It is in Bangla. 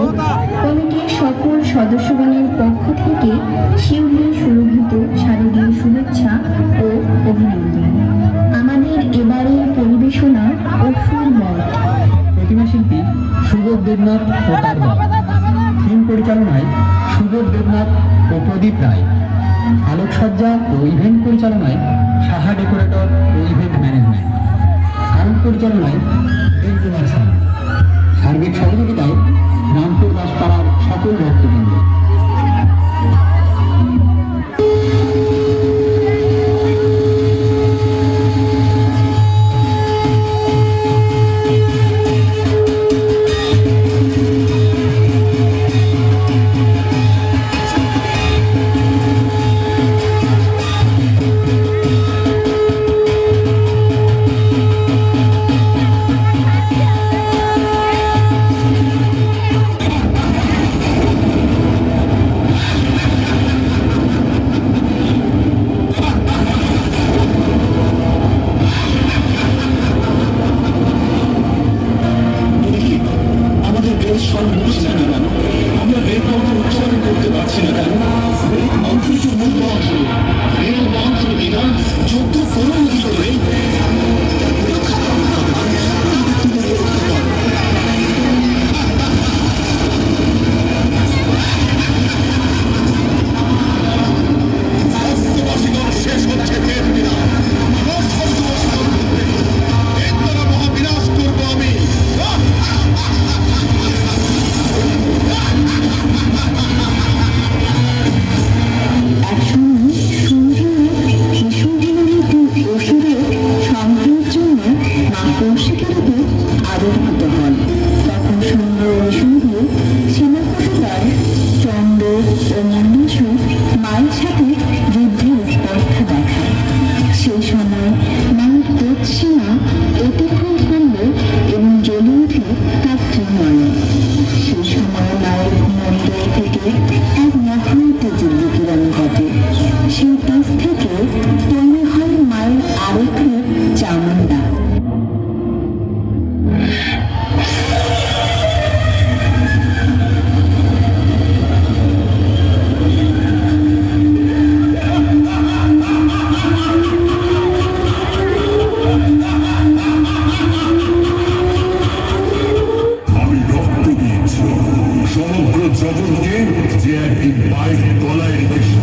ও কমিটির সকল সদস্যগণের পক্ষ থেকে শিউলি সুরভিত শারদীয় শুভেচ্ছা ও অভিনন্দন। আমাদের এবারের পরিবেশনা অসুর মঠ। প্রতিমা শিল্পী সুবোধ দেবনাথ ও তার দল। থিম পরিচালনায় সুবোধ দেবনাথ ও প্রদীপ রায়। আলোকসজ্জা ও ইভেন্ট পরিচালনায় সাহা ডেকোরেটর ও ইভেন্ট ম্যানেজমেন্ট। গান পরিচালনায় দেব কুমার সাহা। সার্বিক সহযোগিতায় রামপুর দাসপাড়ার সকল ভক্তবৃন্দ। আমরা বেদ মন্ত্র উচ্চারণ করতে পারছি না কেন? বেদ মন্ত্র যে মূল মন্ত্র, বেদ মন্ত্র বিনা যজ্ঞ করুন কি করে? শেষ হচ্ছে বেদ বিনা মহাবিনাশ করবো আমি। আবির্ভূত হন। তখন সুন্দর সূর্য শিলাপটুকার চন্দ্র ও মন্দাসু মায়ের সাথে যুদ্ধের স্পর্ধা দেখায়। সেই সময় মায়ের তৎসীমা অতিক্রম করল এবং জ্বলে উঠল তার ত্রিনয়ন। সেই সময় মায়ের মন্দির থেকে এক মহান্ত যুদ্ধ কিরণ ঘটে। সেই দেশ থেকে তৈরি হয় মায়ের আরেক রূপ চামুণ্ডা। সমগ্র জগৎকে যে একটি পায়ের তলায় রেখে